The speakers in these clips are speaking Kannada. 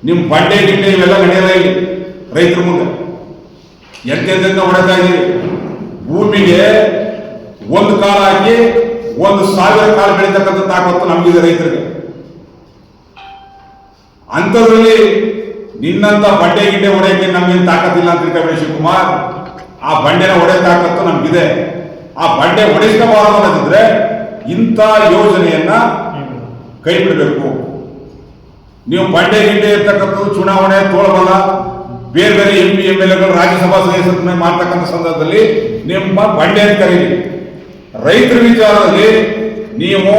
ನಿಮ್ಮ ಬಂಡೆ ಗಿಂಡೆ ಇವೆಲ್ಲ ನಡೆಯಲ್ಲ ಇಲ್ಲಿ ರೈತರ ಮುಂದೆ. ಎಂತೆಂತ ಹೊಡೆತಾ ಇದೀವಿ. ಭೂಮಿಗೆ ಒಂದು ಕಾಲ ಹಾಕಿ 1,000 ಕಾಲ ಬೆಳೀತಕ್ಕಂಥ ತಾಕತ್ತು ನಮಗಿದೆ ರೈತರಿಗೆ. ಅಂಥದ್ರಲ್ಲಿ ನಿನ್ನಂತ ಬಂಡೆ ಗಿಂಡೆ ಹೊಡೆಯಕ್ಕೆ ನಮ್ಗೇನು ತಾಕತ್ತಿಲ್ಲ ಅಂತ ತಿಳ್ಕೊಬೇಡಿ ಶಿವಕುಮಾರ್. ಆ ಬಂಡೆನ ಹೊಡೆ ತಾಕತ್ತು ನಮ್ಗಿದೆ. ಆ ಬಂಡೆ ಹೊಡೆಸ್ಕೋಬಾರದು ಅನ್ನೋದಿದ್ರೆ ಇಂಥ ಯೋಜನೆಯನ್ನ ಕೈ ಬಿಡಬೇಕು. ನೀವು ಬಂಡೆ ಗಿಂಡೆ ಇರ್ತಕ್ಕಂಥದ್ದು ಚುನಾವಣೆ ತೋಳಬಲ್ಲ ಬೇರೆ ಬೇರೆ MP MLAಗಳು ರಾಜ್ಯಸಭಾ ಸದಸ್ಯರ ಮಾಡ್ತಕ್ಕಂಥ ಸಂದರ್ಭದಲ್ಲಿ ನಿಮ್ಮ ಬಂಡೆ ಅಂತ ಕರೀರಿ. ರೈತರ ವಿಚಾರದಲ್ಲಿ ನೀವು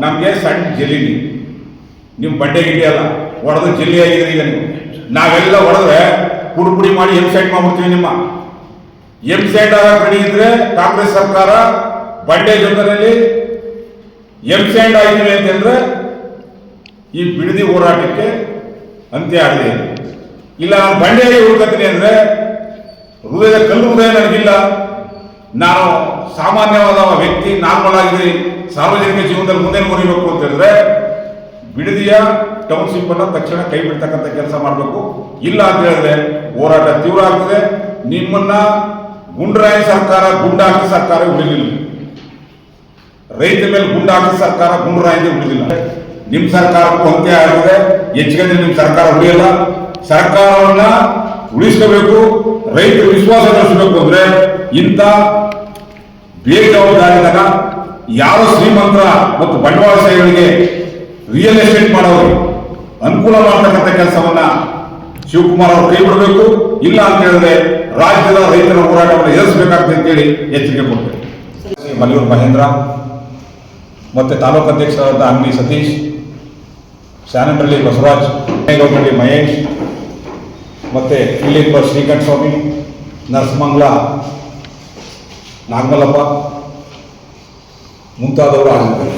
ನಮಗೆ ಸಣ್ಣ ಜಲೀನಿ, ನೀವು ಬಂಡೆ ಗಿಂಡೆ ಅಲ್ಲ, ಹೊಡೆದು ಜಲ್ಲಿ ಆಗಿದ್ರಿ. ಈಗ ನೀವು ನಾವೆಲ್ಲ ಹೊಡೆದ್ರೆ ಪುಡಿ ಮಾಡಿ ಎಂಸೈಟ್ ಮಾಡ್ಬಿಡ್ತೀವಿ. ನಿಮ್ಮ ಎಂಸೈಟ್ ಆಗಕ್ಕೆ ರೆಡಿ ಇದ್ರೆ ಕಾಂಗ್ರೆಸ್ ಸರ್ಕಾರ ಬಂಡೆ ಜೊತೆಯಲ್ಲಿ ಎಂಸೈಟ್ ಆಗಿವೆ ಅಂತಂದ್ರೆ ಈ ಬಿಡದಿ ಹೋರಾಟಕ್ಕೆ ಅಂತ್ಯ ಆಗಲಿ. ಇಲ್ಲ ನಾನು ಬಂಡೆಯಾಗಿ ಹುಡುಕತ್ತೀನಿ ಅಂದ್ರೆ ಹೃದಯದ ಕಲ್ಲು ಹೃದಯ ನನಗಿಲ್ಲ, ನಾನು ಸಾಮಾನ್ಯವಾದ ವ್ಯಕ್ತಿ, ನಾರ್ಮಲ್ ಆಗಿದ್ದೀನಿ, ಸಾರ್ವಜನಿಕ ಜೀವನದಲ್ಲಿ ಮುಂದೆ ಮುರಿಬೇಕು ಅಂತ ಹೇಳಿದ್ರೆ ಬಿಡದಿಯ ಟೌನ್ಶಿಪ್ ಅನ್ನ ತಕ್ಷಣ ಕೈ ಬಿಡ್ತಕ್ಕಂಥ ಕೆಲಸ ಮಾಡಬೇಕು. ಇಲ್ಲ ಅಂತ ಹೇಳಿದ್ರೆ ಹೋರಾಟ ತೀವ್ರ ಆಗ್ತದೆ. ನಿಮ್ಮನ್ನ ಗುಂಡ್ರಾಯಿ ಸರ್ಕಾರ, ಗುಂಡಾಕಿ ಸರ್ಕಾರ ಉಳಿಲಿಲ್ಲ. ರೈತ ಮೇಲೆ ಗುಂಡಾಕಿ ಸರ್ಕಾರ, ಗುಂಡ್ರಾಯಿಗೆ ಉಳಿದಿಲ್ಲ. ನಿಮ್ಮ ಸರ್ಕಾರಕ್ಕೂ ಅಂತ್ಯ ಆಗಿದೆ. ಹೆಚ್ಚಿಗೆ ನಿಮ್ಮ ಸರ್ಕಾರ ಉಳಿಯಲ್ಲ. ಸರ್ಕಾರವನ್ನ ಉಳಿಸ್ಕೋಬೇಕು, ರೈತರ ವಿಶ್ವಾಸ ಗಳಿಸಬೇಕು ಅಂದ್ರೆ ಇಂಥ ಬೇಜವಾಬ್ದಾರಿದಾಗ ಯಾರು ಶ್ರೀಮಂತರ ಮತ್ತು ಬಂಡವಾಳಶಾಹಿಗಳಿಗೆ ರಿಯಲ್ ಎಸ್ಟೇಟ್ ಮಾಡೋರು ಅನುಕೂಲ ಮಾಡತಕ್ಕಂಥ ಕೆಲಸವನ್ನ ಶಿವಕುಮಾರ್ ಅವರು ಕೈ ಬಿಡಬೇಕು. ಇಲ್ಲ ಅಂತ ಹೇಳಿದ್ರೆ ರಾಜ್ಯದ ರೈತರ ಹೋರಾಟವನ್ನು ಎದುರಿಸಬೇಕಾಗ್ತದೆ ಅಂತೇಳಿ ಎಚ್ಚರಿಕೆ ಕೊಡ್ತೇವೆ. ಮಲ್ಲೂರು ಮಹೇಂದ್ರ ಮತ್ತೆ ತಾಲೂಕು ಅಧ್ಯಕ್ಷರಾದ ಅಂಗಡಿ ಸತೀಶ್, ಶಾನಂಡಳ್ಳಿ ಬಸವರಾಜ್, ಗೌಡಳ್ಳಿ ಮಹೇಶ್, ಮತ್ತೆ ಇಲ್ಲಿಪ್ಪ ಶ್ರೀಕಂಠ ಸ್ವಾಮಿ, ನರಸಿಂಹಂಗ್ಲ ನಾಗಮಲ್ಲಪ್ಪ ಮುಂತಾದವರು ಆಗಿದ್ದಾರೆ.